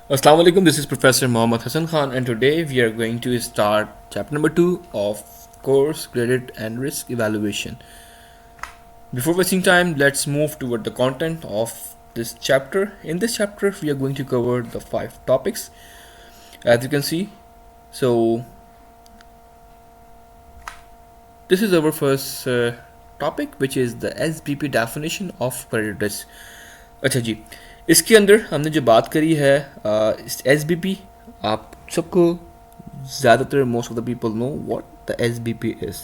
Assalamu alaikum, this is Professor Mohammad Hassan Khan, and today we are going to start chapter number 2 of course credit and risk evaluation. Before wasting time, let's move toward the content of this chapter. In this chapter, we are going to cover the 5 topics as you can see. So, this is our first topic, which is the SBP definition of credit risk. अच्छा जी, इसके अंदर हमने जो बात करी है S B P, आप सबको ज़्यादातर most of the people know what the S B P is.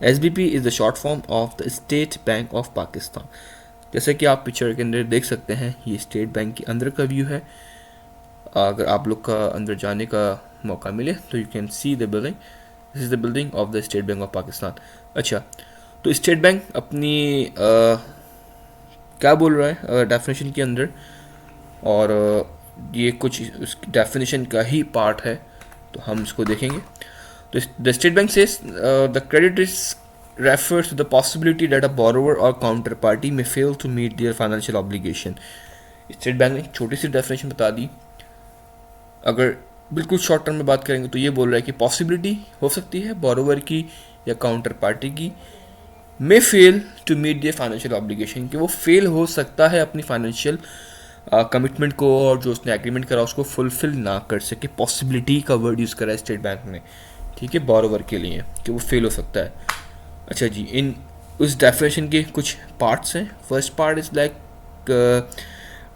S B P is the short form of the state bank of Pakistan. जैसे कि आप पिक्चर के अंदर देख सकते हैं, ये स्टेट बैंक के अंदर का व्यू है. अगर आप लोग का अंदर जाने का मौका मिले तो you can see the building. This is the building of the state bank of Pakistan. अच्छा, तो स्टेट बैंक अपनी क्या बोल रहा है डेफिनेशन के अंदर, और ये कुछ उस डेफिनेशन का ही पार्ट है, तो हम इसको देखेंगे. तो the state bank says the credit risk refers to the possibility that a borrower or counterparty may fail to meet their financial obligation. State bank ने एक छोटी सी डेफिनेशन बता दी. अगर बिल्कुल शॉर्ट टर्म में बात करेंगे तो ये बोल रहा है कि पॉसिबिलिटी हो सकती है बोरोवर की या काउंटर पार्टी की may fail to meet their financial obligation, कि वो फेल हो सकता है अपनी फाइनेंशियल कमिटमेंट को और जो उसने एग्रीमेंट करा उसको फुलफिल ना कर सके. पॉसिबिलिटी का वर्ड यूज़ करा है स्टेट बैंक ने, ठीक है, बोरोवर के लिए, कि वो फेल हो सकता है. अच्छा जी, इन उस डेफिनेशन के कुछ पार्ट्स हैं. First part is like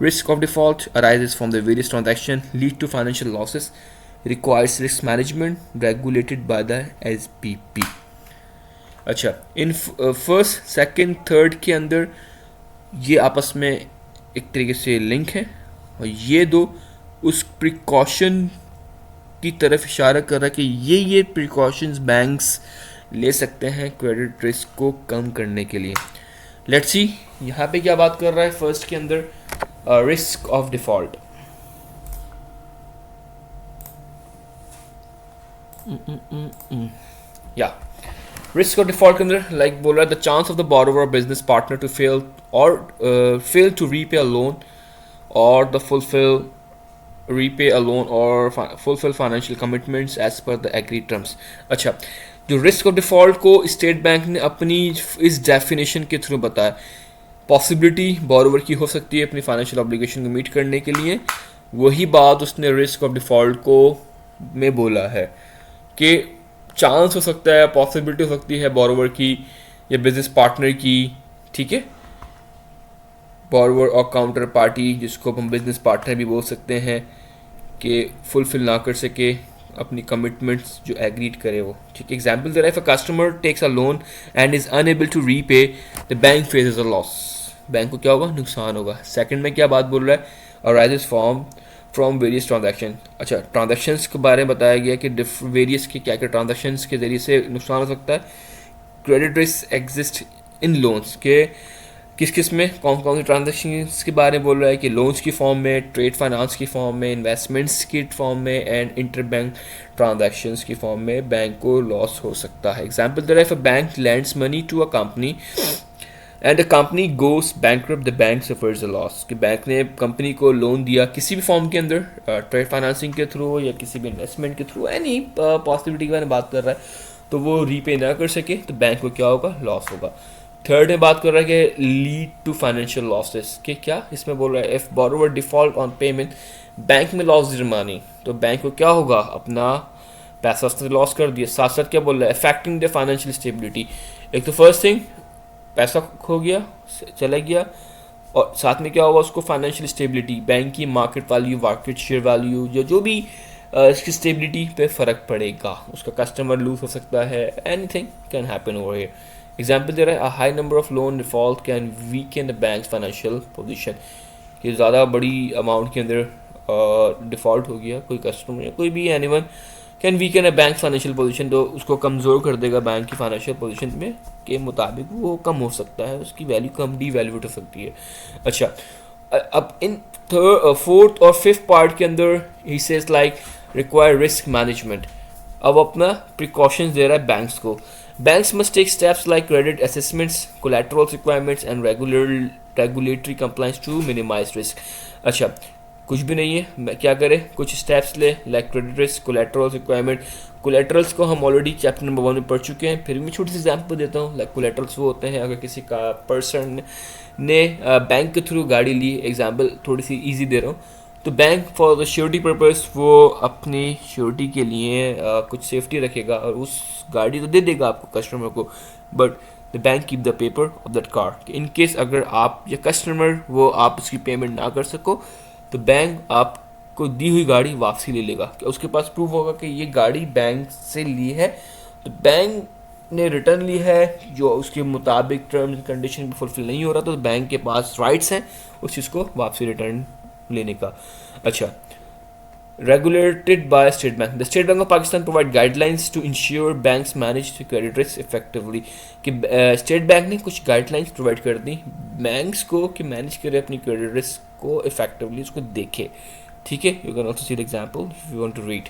risk of default arises from the various transactions, lead to financial losses, requires risk management regulated by the SBP. अच्छा, इन फर्स्ट सेकंड थर्ड के अंदर ये आपस में एक तरीके से लिंक है, और ये दो उस प्रिकॉशन की तरफ इशारा कर रहा है कि ये प्रिकॉशंस बैंक्स ले सकते हैं क्रेडिट रिस्क को कम करने के लिए. लेट्स सी यहाँ पे क्या बात कर रहा है फर्स्ट के अंदर, रिस्क ऑफ डिफॉल्ट. या रिस्क ऑफ डिफॉल्ट के अंदर लाइक बोल रहा है the chance of the borrower और बिजनेस पार्टनर टू फेल और fail to repay a loan और the fulfil repay a loan or fulfill financial commitments as per the agreed terms. अच्छा, जो रिस्क ऑफ डिफॉल्ट को state bank ने अपनी इस definition के थ्रू बताया, पॉसिबिलिटी बोरोवर की हो सकती है अपनी फाइनेंशियल ऑब्लिगेशन को मीट करने के लिए. वही बात उसने रिस्क ऑफ डिफॉल्ट को में बोला है कि चांस हो सकता है, पॉसिबिलिटी हो सकती है बोरोवर की या बिजनेस पार्टनर की, ठीक है, बोरोवर और काउंटर पार्टी जिसको हम बिजनेस पार्टनर भी बोल सकते हैं, कि फुलफिल ना कर सके अपनी कमिटमेंट्स जो एग्रीड करे वो, ठीक है. एग्जाम्पल दे रहा है, if a customer takes a loan and is unable to repay the bank faces a loss, bank को क्या होगा, नुकसान होगा. सेकंड में क्या बात बोल रहा है, अराइजेस फ्रॉम वेरियस ट्रांजैक्शन. अच्छा, ट्रांजैक्शंस के बारे में बताया गया कि वेरियस के क्या क्या ट्रांजैक्शंस के जरिए से नुकसान हो सकता है. Credit risk exist in loans के किस किस में कौन कौन सी ट्रांजेक्शन्स के बारे में बोल रहा है कि लोन्स की फॉर्म में, ट्रेड फाइनेंस की फॉर्म में, इन्वेस्टमेंट्स की फॉर्म में एंड इंटर बैंक ट्रांजेक्शन्स की फॉर्म में बैंक को लॉस हो सकता है. एग्जाम्पल दे रहा है, if a bank lends money to a company and the company goes bankrupt the bank suffers a loss, कि बैंक ने कंपनी को लोन दिया किसी भी फॉर्म के अंदर, ट्रेड फाइनेंसिंग के थ्रू या किसी भी इन्वेस्टमेंट के थ्रू, एनी पॉसिबिलिटी के बारे में बात कर रहा है, तो वो रीपे ना कर सके तो बैंक को क्या होगा, लॉस होगा. थर्ड में बात कर रहा है कि लीड टू फाइनेंशियल लॉसेस, कि क्या इसमें बोल रहा है, if borrower default on payment bank में लॉस जुर्मानी, तो बैंक को क्या होगा, अपना पैसा उसने लॉस कर दिया. साथ साथ क्या बोल रहा है, अफेक्टिंग द फाइनेंशियल स्टेबिलिटी. एक तो फर्स्ट थिंग पैसा खो गया, चला गया, और साथ में क्या होगा, उसको फाइनेंशियल स्टेबिलिटी, बैंक की market value, market share value, जो भी इसकी स्टेबिलिटी पे फ़र्क पड़ेगा. उसका कस्टमर लूज हो सकता है, anything can happen over here. Example दे रहा है, a high number of loan default can weaken the bank financial position, कि ज़्यादा बड़ी अमाउंट के अंदर डिफ़ॉल्ट हो गया कोई कस्टमर या कोई भी anyone, can weaken a bank financial position, तो उसको कमज़ोर कर देगा बैंक की फाइनेंशियल पोजीशन में के मुताबिक, वो कम हो सकता है, उसकी वैल्यू कम डीवैल्यूएट हो सकती है. अच्छा, अब इन फोर्थ और फिफ्थ पार्ट के अंदर he says like require risk management. अब अपना प्रिकॉशंस दे रहा है बैंक्स को. Banks must take steps like credit assessments, collateral requirements, and regulatory compliance to minimize risk. अच्छा, कुछ भी नहीं है, मैं क्या करें, कुछ स्टेप्स ले, लाइक क्रेडिट रिस्क, कोलेटरल्स रिक्वायरमेंट। कोलेटरल्स को हम ऑलरेडी चैप्टर नंबर 1 में पढ़ चुके हैं, फिर भी मैं छोटी सी एग्जाम्पल देता हूँ। लाइक कोलेटरल्स वो होते हैं अगर किसी का पर्सन ने बैंक के थ्रू गाड़ी ली, एग्जाम्पल थोड़ी सी ईजी दे रहा हूँ, तो bank for the surety purpose वो अपनी श्योरिटी के लिए कुछ सेफ्टी रखेगा और उस गाड़ी तो दे देगा आपको कस्टमर को, but the bank keep the paper of that car. In case अगर आप या कस्टमर वो आप उसकी पेमेंट ना कर सको तो बैंक आपको दी हुई गाड़ी वापसी ले लेगा। कि उसके पास प्रूफ होगा कि ये गाड़ी बैंक से ली है, तो बैंक ने रिटर्न ली है जो उसके मुताबिक टर्म्स एंड कंडीशन फुलफिल नहीं हो रहा, तो बैंक के पास राइट्स हैं उस चीज़ को वापसी रिटर्न लेने का। अच्छा, regulated by State Bank. The State Bank of Pakistan provide guidelines to ensure banks manage the credit risk effectively. कि स्टेट बैंक ने कुछ गाइडलाइंस प्रोवाइड कर दी बैंक्स को कि मैनेज करे अपनी क्रेडिट रिस्क को इफेक्टिवली, उसको देखे। ठीक है, you can also see the example if you want to read.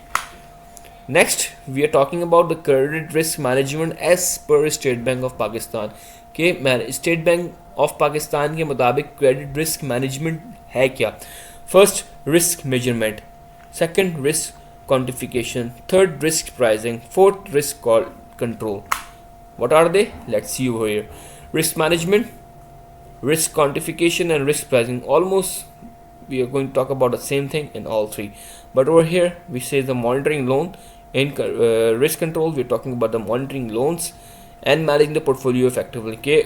Next we are talking about the credit risk management as per state bank of Pakistan. के स्टेट बैंक ऑफ पाकिस्तान के मुताबिक credit risk management है क्या। First, risk measurement. Second, risk quantification. Third, risk pricing. Fourth, risk control. What are they? Let's see over here. Risk management, risk quantification, and risk pricing. Almost we are going to talk about the same thing in all three. But over here, we say the monitoring loan. In risk control, we are talking about the monitoring loans and managing the portfolio effectively. के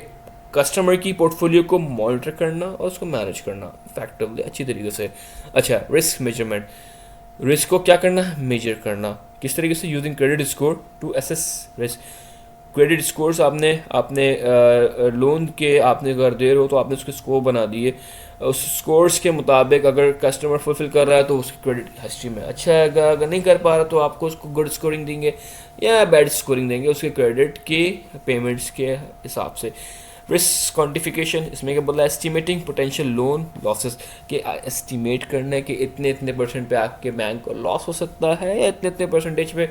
customer की portfolio को monitor करना और उसको manage करना effectively, अच्छी तरीके से। अच्छा, रिस्क मेजरमेंट, रिस्क को क्या करना, मेजर करना। किस तरीके से, using credit score to assess risk. Credit scores आपने लोन के आपने अगर दे रहे हो तो आपने उसके स्कोर बना दिए, उस स्कोर्स के मुताबिक अगर कस्टमर फुलफिल कर रहा है तो उसकी क्रेडिट हिस्ट्री में अच्छा है, अगर नहीं कर पा रहा तो आपको उसको गुड स्कोरिंग देंगे या बैड स्कोरिंग देंगे उसके क्रेडिट के पेमेंट्स के हिसाब से। रिस्क क्वांटिफिकेशन, इसमें क्या बोला, एस्टिमेटिंग पोटेंशियल लोन लॉसेस, के एस्टिमेट करना है कि इतने इतने परसेंट पे आपके बैंक को लॉस हो सकता है या इतने इतने परसेंटेज पे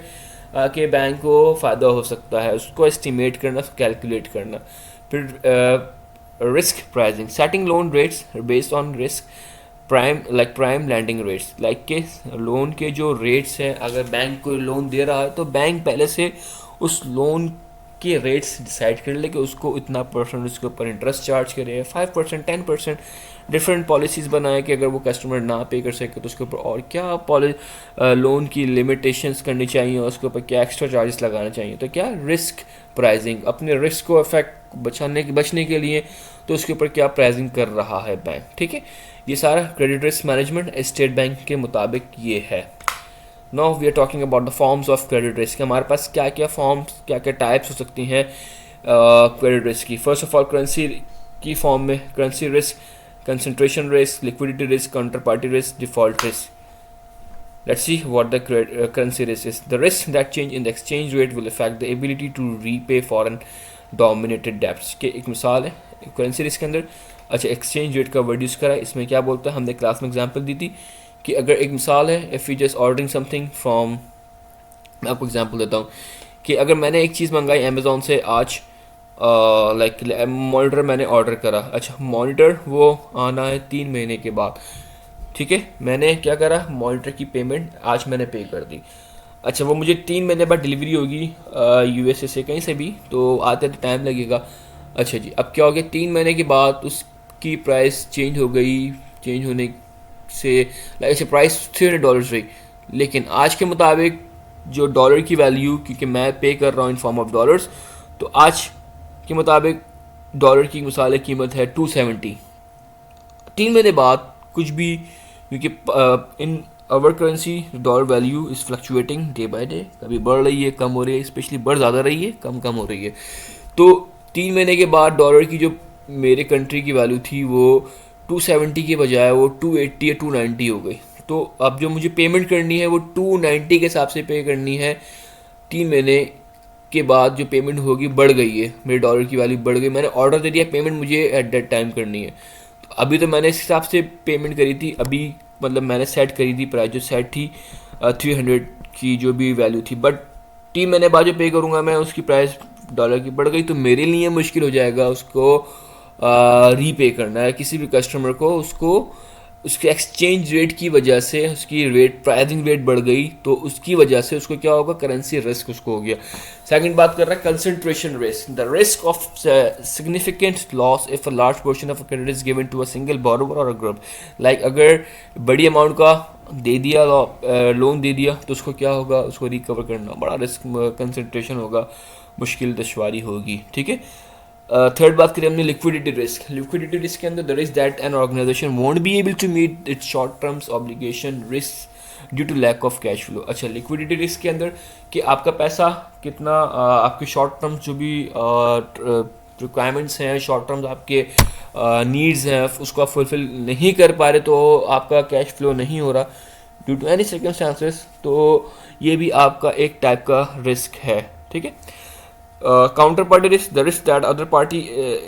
के बैंक को फ़ायदा हो सकता है, उसको एस्टिमेट करना, कैलकुलेट करना। फिर risk pricing, setting loan rates based on risk, prime landing rates, like के लोन के जो रेट्स हैं, अगर बैंक कोई लोन दे रहा है तो बैंक पहले से उस लोन के रेट्स डिसाइड कर ले कि उसको इतना परसेंट उसके ऊपर इंटरेस्ट चार्ज करे, 5%, 10%, डिफरेंट पॉलिसीज़ बनाए कि अगर वो कस्टमर ना पे कर सके तो उसके ऊपर और क्या लोन की लिमिटेशंस करनी चाहिए और उसके ऊपर क्या एक्स्ट्रा चार्जेस लगाना चाहिए। तो क्या, रिस्क प्राइसिंग, अपने रिस्क को इफेक्ट बचने के लिए तो उसके ऊपर क्या प्राइसिंग कर रहा है बैंक। ठीक है, ये सारा credit risk management state bank के मुताबिक ये है। Now we are talking about the forms of credit risk. हमारे पास क्या क्या फॉर्म्स, क्या क्या टाइप्स हो सकती हैं क्रेडिट रिस्क की। फर्स्ट ऑफ ऑल, करेंसी की फॉर्म में currency risk, concentration risk, liquidity risk, counter party risk, default risk. Let's see what the currency risk is. The risk that change in the exchange rate will affect the ability to repay foreign dominated debts. के एक मिसाल है currency risk के अंदर। अच्छा, exchange rate का word use करा, इसमें क्या बोलता है, हमने क्लास में एग्जांपल दी थी कि अगर एक मिसाल है, if you just ordering something from, मैं आपको एग्जांपल देता हूँ कि अगर मैंने एक चीज़ मंगाई अमेज़ॉन से आज, लाइक मॉनिटर मैंने ऑर्डर करा। अच्छा, मॉनिटर वो आना है 3 महीने के बाद। ठीक है, मैंने क्या करा, मॉनिटर की पेमेंट आज मैंने पे कर दी। अच्छा, वो मुझे 3 महीने बाद डिलीवरी होगी यूएसए से कहीं से भी, तो आते तो टाइम लगेगा। अच्छा जी, अब क्या हो गया, 3 महीने के बाद उसकी प्राइस चेंज हो गई, चेंज होने से लाइक ऐसे प्राइस $300 रही, लेकिन आज के मुताबिक जो डॉलर की वैल्यू, क्योंकि मैं पे कर रहा हूँ इन फॉर्म ऑफ डॉलर्स, तो आज के मुताबिक डॉलर की मिसाल कीमत है 270। 3 महीने बाद कुछ भी, क्योंकि in our currency dollar value is fluctuating day by day, कभी बढ़ रही है, कम हो रही है, स्पेशली बढ़ ज़्यादा रही है, कम हो रही है। तो 3 महीने के बाद डॉलर की जो मेरे कंट्री की वैल्यू थी वो 270 के बजाय वो 280 या 290 हो गई। तो अब जो मुझे पेमेंट करनी है वो 290 के हिसाब से पे करनी है। 3 महीने के बाद जो पेमेंट होगी बढ़ गई है, मेरे डॉलर की वैल्यू बढ़ गई, मैंने ऑर्डर दे दिया, पेमेंट मुझे एट दैट टाइम करनी है। तो अभी तो मैंने इस हिसाब से पेमेंट करी थी, अभी मतलब मैंने सेट करी थी प्राइस जो सेट थी 300 की जो भी वैल्यू थी, बट 3 महीने बाद जो पे करूँगा मैं उसकी प्राइस डॉलर की बढ़ गई, तो मेरे लिए मुश्किल हो जाएगा उसको रीपे करना है, किसी भी कस्टमर को उसको उसके एक्सचेंज रेट की वजह से उसकी रेट प्राइसिंग रेट बढ़ गई, तो उसकी वजह से उसको क्या होगा, करेंसी रिस्क उसको हो गया। सेकंड बात कर रहा है concentration risk, the risk of significant loss if a large portion of credit is given to a single borrower और अ ग्रुप। लाइक अगर बड़ी अमाउंट का दे दिया, लोन दे दिया, तो उसको क्या होगा, उसको रिकवर करना बड़ा रिस्क, कंसंट्रेशन होगा, मुश्किल दुश्वारी होगी, ठीक है। थर्ड बात करें हमने लिक्विडिटी रिस्क। लिक्विडिटी रिस्क के अंदर the risk that an organization won't be able to meet its short terms obligation risk due to lack of cash flow. अच्छा, लिक्विडिटी रिस्क के अंदर कि आपका पैसा कितना, आपके शॉर्ट टर्म जो भी रिक्वायरमेंट्स हैं, शॉर्ट टर्म्स आपके नीड्स हैं, उसको आप फुलफिल नहीं कर पा रहे, तो आपका कैश फ्लो नहीं हो रहा ड्यू टू एनी सर्कमस्टांसेस, तो ये भी आपका एक टाइप का रिस्क है, ठीक है। Counterparty risk, the risk that other party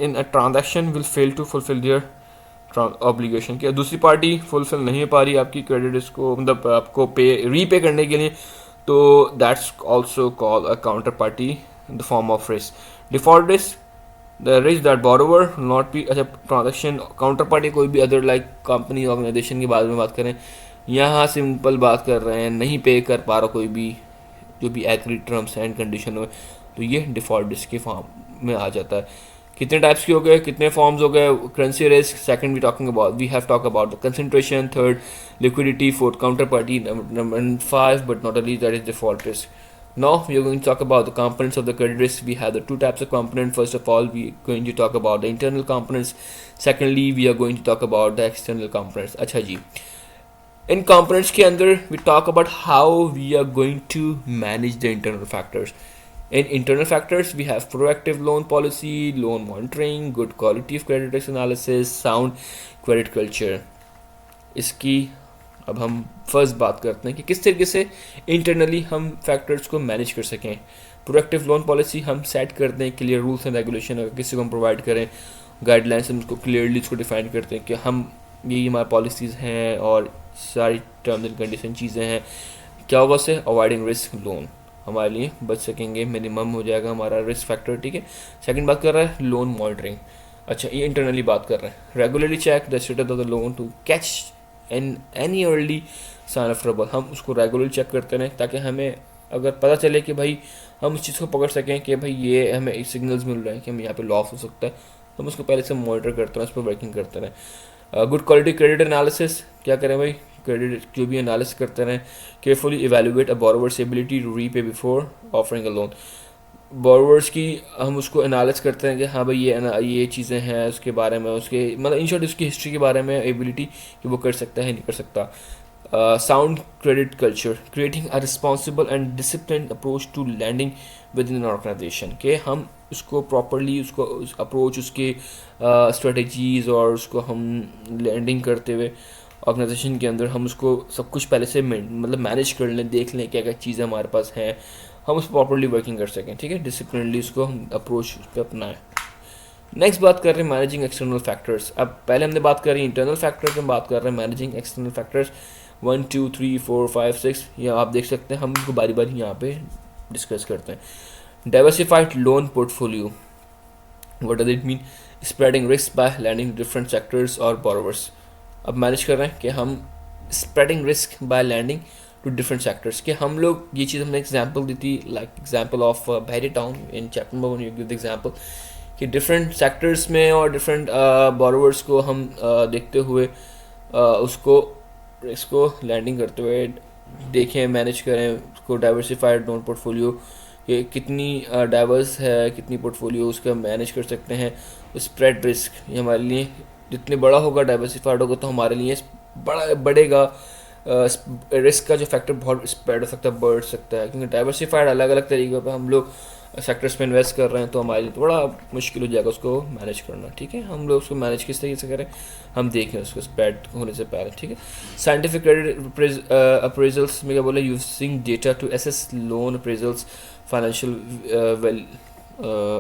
in a transaction will fail to fulfill their obligation, कि दूसरी पार्टी फुलफिल नहीं पा रही आपकी क्रेडिट रिस्क को, मतलब आपको रीपे करने के लिए, तो that's also called a counter party in the form of risk. Default risk, the risk that borrower not be, अच्छा ट्रांजेक्शन काउंटर पार्टी कोई भी अदर लाइक कंपनी ऑर्गेनाइजेशन के बारे में बात करें, यहाँ सिंपल बात कर रहे हैं, नहीं पे कर पा रहा कोई भी जो भी एग्री टर्म्स एंड कंडीशन हो, तो ये डिफ़ॉल्ट रिस्क के फॉर्म में आ जाता है। कितने टाइप्स के हो गए, कितने फॉर्म्स हो गए, currency risk, second we have talk about the concentration, third liquidity, fourth counter party, number 5 but not least that is default risk. Now we are going to talk about the components of the credit risk. We have the two types of component. First of all, we are going to talk about the internal components. Secondly, we are going to talk about the external components. अच्छा जी, इन components के अंदर we talk about how we are going to manage the internal factors. In internal factors, we have proactive loan policy, loan monitoring, good quality of credit risk analysis, sound credit culture. इसकी अब हम first बात करते हैं कि किस तरीके से इंटरनली हम फैक्टर्स को मैनेज कर सकें। प्रोएक्टिव लोन पॉलिसी हम सेट करते हैं, क्लियर रूल्स एंड रेगुलेशन अगर किसी को हम प्रोवाइड करें, गाइडलाइंस हम उसको क्लियरली उसको डिफाइन करते हैं कि हम ये हमारी पॉलिसीज़ हैं और सारी टर्म्स एंड कंडीशन चीज़ें हैं। क्या होगा उससे, अवॉइडिंग रिस्क लोन, हमारे लिए बच सकेंगे, मिनिमम हो जाएगा हमारा रिस्क फैक्टर, ठीक है। सेकंड बात कर रहा है लोन मॉनिटरिंग। अच्छा, ये इंटरनली बात कर रहे हैं, regularly check the status of the loan to catch any early sign of trouble. हम उसको रेगुलर चेक करते रहें ताकि हमें अगर पता चले कि भाई हम उस चीज़ को पकड़ सकें कि भाई ये हमें सिग्नल्स मिल रहे हैं कि हम यहाँ पे लॉस हो सकता है, तो हम उसको पहले से मॉनिटर करते रहें, उस पर वर्किंग करते रहें। गुड क्वालिटी क्रेडिट एनालिसिस, क्या करें भाई, क्रेडिट जो भी एनालिसिस करते रहें। Carefully evaluate a borrower's ability to repay before offering a loan. Borrowers की हम उसको एनालिस करते हैं कि हाँ भाई ये चीज़ें हैं उसके बारे में, उसके मतलब इन शॉर्ट उसकी हिस्ट्री के बारे में, एबिलिटी कि वो कर सकता है नहीं कर सकता। Sound credit culture, creating a responsible and discipline approach to lending within organization, के हम उसको प्रॉपरली उसको अप्रोच उसके स्ट्रेटजीज़ और उसको हम लैंडिंग करते हुए ऑर्गेनाइजेशन के अंदर हम उसको सब कुछ पहले से मतलब मैनेज कर लें, देख लें क्या क्या चीज़ें हमारे पास हैं, हम उस पर प्रॉपरली वर्किंग कर सकें, ठीक है। डिसिप्लिनली उसको हम अप्रोच उस पर अपनाएं। नेक्स्ट बात कर रहे हैं मैनेजिंग एक्सटर्नल फैक्टर्स। अब पहले हमने बात करी इंटरनल फैक्टर्स, हम बात कर रहे हैं मैनेजिंग एक्सटर्नल फैक्टर्स 1 2 3 4 5 6, या आप देख सकते हैं हम इनको बारी बारी यहाँ पे डिस्कस करते हैं। Diversified loan portfolio, what does it mean, spreading risk by lending different sectors और बोरोवर्स। अब मैनेज कर रहे हैं कि हम spreading risk by lending to different sectors, के हम लोग ये चीज़ हमने एग्जांपल दी थी, like example of Bahria town in chapter number 1 you give the example कि डिफरेंट सेक्टर्स में और डिफरेंट बोरोवर्स को हम देखते हुए उसको रिस्क को लैंडिंग करते हुए देखें, मैनेज करें उसको। डाइवर्सिफाइड लोन पोर्टफोलियो, कि कितनी डाइवर्स है, कितनी पोर्टफोलियो उसका मैनेज कर सकते हैं। स्प्रेड रिस्क, ये हमारे लिए जितने बड़ा होगा डाइवर्सिफाइड होगा तो हमारे लिए बढ़ेगा रिस्क का जो फैक्टर बहुत स्प्रेड हो सकता है, बढ़ सकता है, क्योंकि डाइवर्सिफाइड अलग अलग तरीक़ों पे हम लोग सेक्टर्स में इन्वेस्ट कर रहे हैं, तो हमारे लिए थोड़ा मुश्किल हो जाएगा उसको मैनेज करना, ठीक है। हम लोग उसको मैनेज किस तरीके से करें हम देखें उसको स्प्रेड होने से पहले, ठीक है। साइंटिफिक क्रेडिट अप्रेजल्स में क्या बोला, using data to assess loan appraisals financial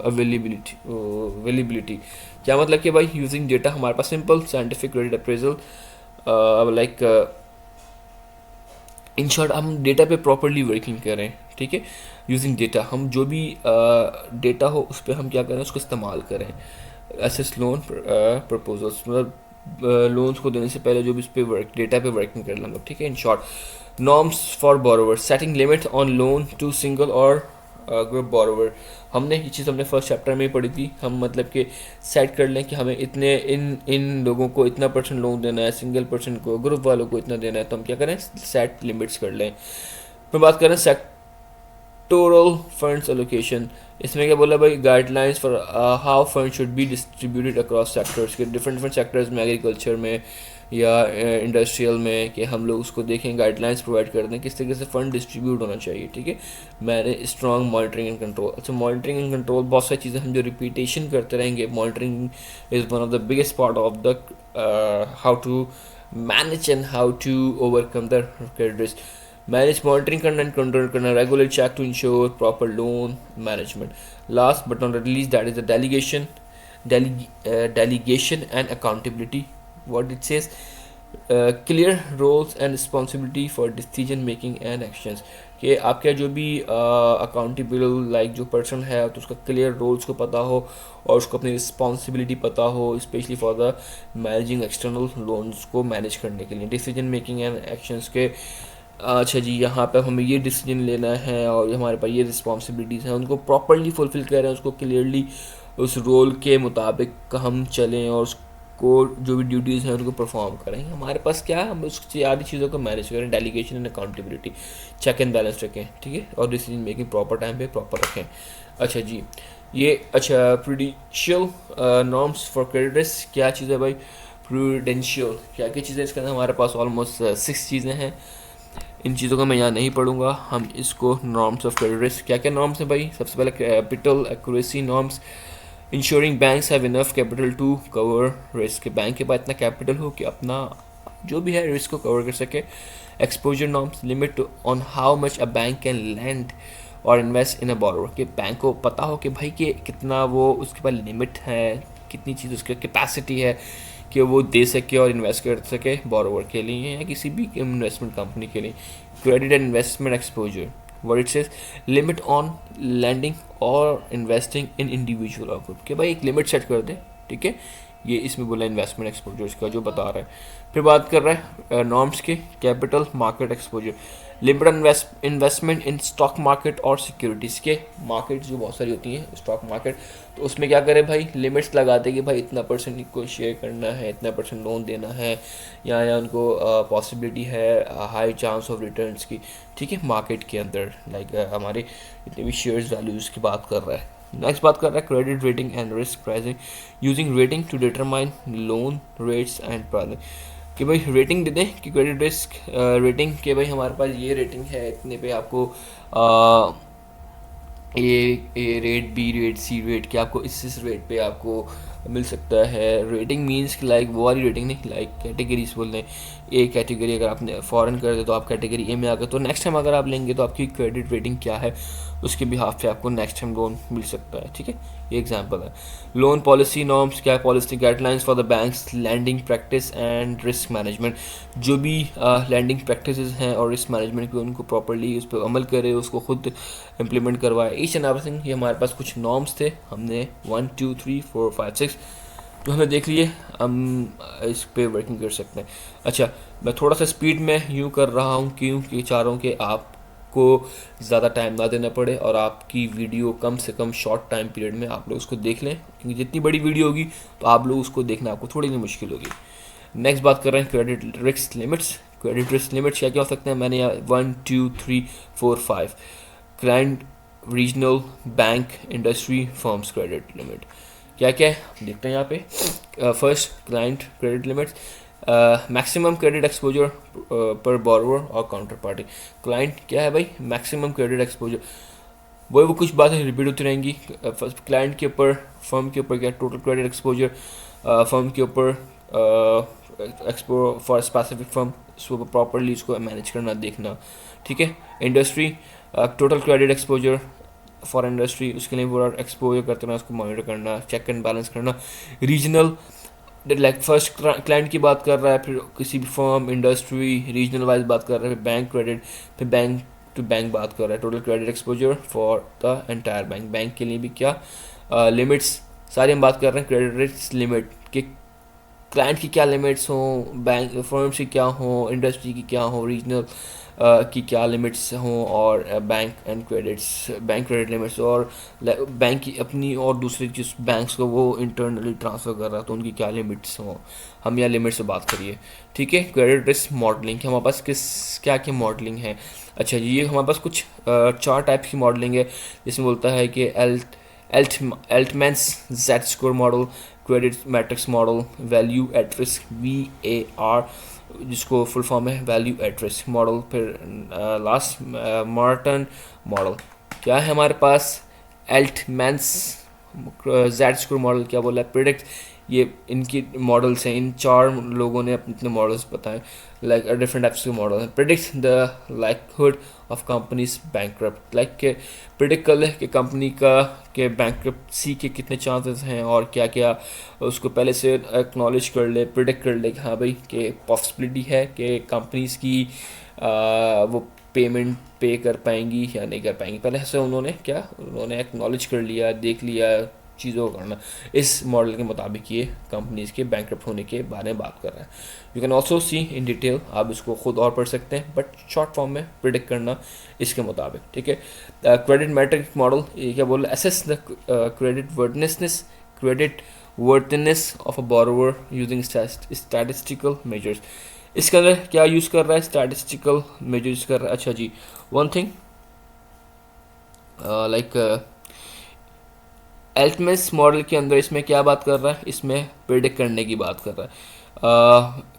availability. क्या मतलब कि भाई यूजिंग डेटा, हमारे पास simple scientific credit appraisal like in short हम डेटा पे प्रॉपरली वर्किंग करें, ठीक है। यूजिंग डेटा, हम जो भी डेटा हो उस पर हम क्या करें, उसको इस्तेमाल करें। एसेस लोन प्रपोजल्स, मतलब लोन्स को देने से पहले जो भी इस पे वर्क डेटा पे वर्किंग कर लें हम लोग, ठीक है। In short, norms for borrower, setting limit on loan to single और ग्रुप बोरोवर। हमने ये चीज़ हमने फर्स्ट चैप्टर में ही पढ़ी थी। हम मतलब कि सेट कर लें कि हमें इतने इन इन लोगों को इतना परसेंट लोन देना है, सिंगल पर्सन को, ग्रुप वालों को इतना देना है, तो हम क्या करें, सेट लिमिट्स कर लें। फिर बात करें सेक्टोरल फंड्स एलोकेशन। इसमें क्या बोला भाई, guidelines for how fund should be distributed across sectors के, डिफरेंट डिफरेंट सेक्टर्स में, एग्रीकल्चर में या इंडस्ट्रियल में, कि हम लोग उसको देखें, गाइडलाइंस प्रोवाइड कर दें किस तरीके से फंड डिस्ट्रीब्यूट होना चाहिए, ठीक है। मैंने स्ट्रॉन्ग मॉनिटरिंग एंड कंट्रोल। अच्छा, मॉनिटरिंग एंड कंट्रोल बहुत सारी चीज़ें हम जो रिपीटेशन करते रहेंगे। Monitoring is one of the biggest part of the how to manage and how to overcome the credit risk. Manage, monitoring करना एंड कंट्रोल करना, regular check to ensure proper loan management. Last but not least, that is the delegation and accountability. What it says, clear roles and responsibility for decision making and actions। कि आपका जो भी accountable like जो person है तो उसका clear roles को पता हो और उसको अपनी रिस्पॉन्सिबिलिटी पता हो, specially for the managing external loans को मैनेज करने के लिए, डिसीजन मेकिंग एंड एक्शंस के। अच्छा जी, यहाँ पे हमें ये डिसीजन लेना है और हमारे पास ये रिस्पॉन्सिबिलिटीज़ हैं, उनको प्रॉपरली फुलफ़िल करें, उसको क्लियरली उस रोल के मुताबिक हम चलें और उसको जो भी ड्यूटीज़ हैं उनको परफॉर्म करें। हमारे पास क्या है, हम उस सारी चीज़ों को मैनेज करें, delegation and accountability, check and balance रखें, ठीक है, और डिसीजन मेकिंग प्रॉपर टाइम पे प्रॉपर रखें। अच्छा जी, ये अच्छा prudential norms for credit risk क्या चीज़ है भाई, प्रूडेंशियल क्या क्या चीज़ें, इसके अंदर हमारे पास ऑलमोस्ट 6 चीज़ें हैं। इन चीज़ों को मैं यहाँ नहीं पढ़ूंगा, हम इसको नॉर्म्स ऑफ क्रेडिट रिस्क, क्या क्या नॉर्म्स हैं भाई। सबसे पहले capital accuracy norms, ensuring banks have enough capital to cover risk, bank के पास इतना कैपिटल हो कि अपना जो भी है रिस्क को कवर कर सके। Exposure norms, limit on how much a bank can land और इन्वेस्ट इन अ बोरोवर, कि बैंक को पता हो कि भाई कि कितना वो उसके पास लिमिट है, कितनी चीज़ उसकी कैपेसिटी है कि वो दे सके और इन्वेस्ट कर सके बोरोवर के लिए या किसी भी इन्वेस्टमेंट कंपनी के लिए। Credit and investment exposure, what it says, limit on lending और इन्वेस्टिंग इन इंडिविजुअल और ग्रुप, के भाई एक लिमिट सेट कर दे, ठीक है। ये इसमें बोला इन्वेस्टमेंट एक्सपोजर का जो बता रहा है। फिर बात कर रहा है नॉर्म्स के, capital market exposure, limit on investment in stock market और सिक्योरिटीज़ के, मार्केट जो बहुत सारी होती हैं स्टॉक मार्केट, तो उसमें क्या करें भाई, लिमिट्स लगाते कि भाई इतना परसेंट को शेयर करना है, इतना परसेंट लोन देना है, या उनको पॉसिबिलिटी है हाई चांस ऑफ रिटर्न्स की, ठीक है, मार्केट के अंदर लाइक हमारे जितने भी शेयर्स वैल्यूज़ की बात कर रहा है। नेक्स्ट बात कर रहा है credit rating and risk pricing, using rating to determine loan rates and pricing, कि भाई रेटिंग दे दें कि क्रेडिट रिस्क रेटिंग के भाई हमारे पास ये रेटिंग है, इतने पे आपको a rate, B rate, C rate, कि आपको इस रेट पे आपको मिल सकता है। रेटिंग मीन्स कि लाइक वो वाली रेटिंग नहीं, लाइक कैटेगरीज बोल रहे हैं। ए कैटेगरी अगर आपने फॉरेन कर दे तो आप कैटेगरी ए में आ गए, तो नेक्स्ट टाइम अगर आप लेंगे तो आपकी क्रेडिट रेटिंग क्या है उसके बिहाफ पे आपको नेक्स्ट टाइम लोन मिल सकता है, ठीक है। ये एग्जांपल है। लोन पॉलिसी नॉर्म्स क्या है, policy guidelines for the banks lending practice and risk management, जो भी लैंडिंग प्रैक्टिसेस हैं और रिस्क मैनेजमेंट की उनको प्रॉपर्ली उस पर अमल करे, उसको खुद इम्प्लीमेंट करवाए, ईच एंड एवरीथिंग। ये हमारे पास कुछ नॉर्म्स थे, हमने 1 2 3 4 5 6 तो हमने देख लिए, हम इस पे वर्किंग कर सकते हैं। अच्छा, मैं थोड़ा सा स्पीड में यूँ कर रहा हूँ क्योंकि चाह रहा हूँ कि आपको ज़्यादा टाइम ना देना पड़े और आपकी वीडियो कम से कम शॉर्ट टाइम पीरियड में आप लोग उसको देख लें, क्योंकि जितनी बड़ी वीडियो होगी तो आप लोग उसको देखना आपको थोड़ी सी मुश्किल होगी। नेक्स्ट बात कर रहे हैं credit risk limits. Credit risk limits क्या क्या हो सकते हैं, मैंने यहाँ 1 2 3 4 5 client, regional bank, industry, firms credit limit क्या क्या है देखते हैं यहाँ पे। First, client credit limits, maximum credit exposure पर बोरोवर और काउंटर पार्टी। क्लाइंट क्या है भाई, मैक्सिमम क्रेडिट एक्सपोजर, वो कुछ बातें रिपीट होती रहेंगी। क्लाइंट के ऊपर, फर्म के ऊपर क्या, टोटल क्रेडिट एक्सपोजर, फर्म के ऊपर एक्सपो फॉर स्पेसिफिक फर्म, उसको प्रॉपरली उसको मैनेज करना देखना, ठीक है। Industry, total credit exposure for industry, उसके लिए पूरा एक्सपोजर करते रहना, उसको मॉनिटर करना, चेक एंड बैलेंस करना। रीजनल, लाइक फर्स्ट क्लाइंट की बात कर रहा है, फिर किसी भी फर्म, इंडस्ट्री, रीजनल वाइज बात कर रहा है, फिर बैंक क्रेडिट, फिर बैंक टू बैंक बात कर रहा है। Total credit exposure for the entire bank, bank के लिए भी क्या लिमिट्स सारी हम बात कर रहे हैं। क्रेडिट रिस्क लिमिट के क्लाइंट की क्या लिमिट्स हों, बैंक फर्म्स की क्या हों, इंडस्ट्री की क्या हों, रीजनल की क्या लिमिट्स हों, और बैंक क्रेडिट लिमिट्स, और बैंक की अपनी और दूसरे जिस बैंक्स को वो इंटरनली ट्रांसफ़र कर रहा है तो उनकी क्या लिमिट्स हों। हम यहाँ लिमिट से बात करिए, ठीक है। क्रेडिट रिस्क मॉडलिंग, हमारे पास क्या क्या मॉडलिंग है। अच्छा जी, ये हमारे पास कुछ 4 टाइप की मॉडलिंग है, जिसमें बोलता है कि Altman's Z score model, credit matrix model, value at risk VAR, जिसको फुल फॉर्म है वैल्यू एट रिस्क मॉडल, फिर लास्ट मार्टन मॉडल। क्या है हमारे पास, एल्टमैन्स जेड स्कोर मॉडल क्या बोला है, प्रिडिक्ट, ये इनकी मॉडल्स हैं, इन 4 लोगों ने अपने अपने मॉडल्स बताए, लाइक डिफरेंट टाइप्स के मॉडल हैं। Predict the likelihood of companies bankrupt, like के प्रिडिक्ट कर ले कि कंपनी का के बैंकरप्सी के कितने चांसेस हैं और क्या क्या, उसको पहले से एक्नॉलेज कर ले, प्रिडिक्ट कर ले कि हाँ भाई कि पॉसिबिलिटी है कि कंपनीज की वो पेमेंट पे कर पाएंगी या नहीं कर पाएंगी। पहले से उन्होंने एक्नॉलेज कर लिया, देख लिया चीज़ों को करना। इस मॉडल के मुताबिक ये कंपनीज के बैंकरप्ट होने के बारे में बात कर रहा है। You can also C in detail, आप इसको खुद और पढ़ सकते हैं, बट शॉर्ट फॉर्म में प्रिडिक्ट करना इसके मुताबिक, ठीक है। क्रेडिट मैट्रिक्स मॉडल ये क्या बोल रहा है, assess the credit worthiness of a borrower using statistical measures. इसके अंदर क्या यूज़ कर रहा है, स्टैटिस्टिकल मेजर्स कर रहा है। अच्छा जी, वन थिंग लाइक एल्टमेंस मॉडल के अंदर इसमें क्या बात कर रहा है, इसमें प्रिडिक्ट करने की बात कर रहा है।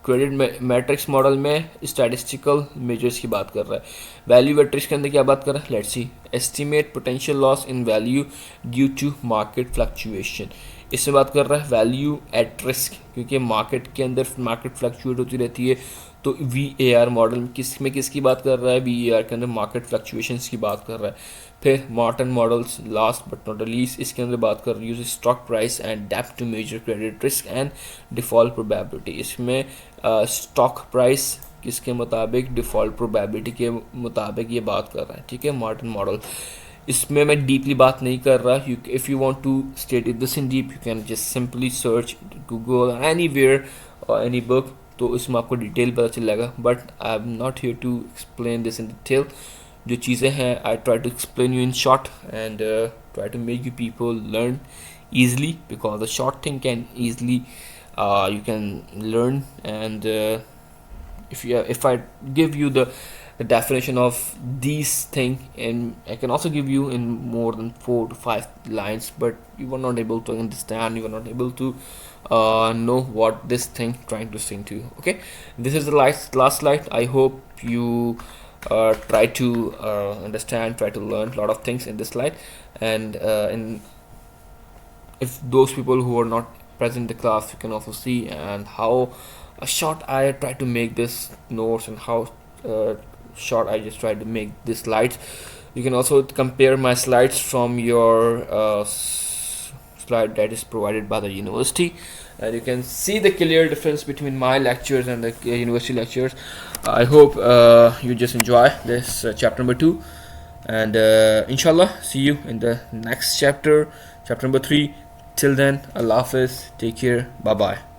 क्रेडिट मैट्रिक्स मॉडल में स्टैटिस्टिकल मेजर्स की बात कर रहा है। वैल्यू मैट्रिक्स के अंदर क्या बात कर रहा है, let's see, estimate potential loss in value due to market fluctuation. इसमें बात कर रहा है वैल्यू एट रिस्क, क्योंकि मार्केट के अंदर मार्केट फ्लक्चुएट होती रहती है। तो VAR मॉडल किसकी बात कर रहा है, VAR के अंदर मार्केट फ्लक्चुएशंस की बात कर रहा है। फिर Merton models last but not least, इसके अंदर बात कर रही है स्टॉक प्राइस एंड डेप्थ to measure credit risk and default probability. इसमें स्टॉक प्राइस किसके मुताबिक, डिफ़ॉल्ट प्रोबेबिलिटी के मुताबिक ये बात कर रहा है, ठीक है, मार्टन मॉडल। इसमें मैं डीपली बात नहीं कर रहा। If you want to study this in deep, you can just simply search Google anywhere और एनी बुक, तो इसमें आपको डिटेल पता चलेगा। But I am not here to explain this in detail. जो चीज़ें हैं I try to explain you in short and try to make you people learn easily, because the short thing can easily you can learn, and if I give you the definition of these thing, and I can also give you in more than 4 to 5 lines, but you are not able to understand, you are not able to know what this thing trying to sing to you. Okay, this is the last slide. I hope you try to understand, try to learn a lot of things in this slide, and if those people who are not present in the class, you can also see and how short I try to make this notes, and how short I just try to make these slides. You can also compare my slides from your slide that is provided by the university, and you can see the clear difference between my lectures and the university lectures. I hope you just enjoy this chapter number 2, and inshallah see you in the next chapter number 3. Till then, Allah Hafiz, take care, bye bye.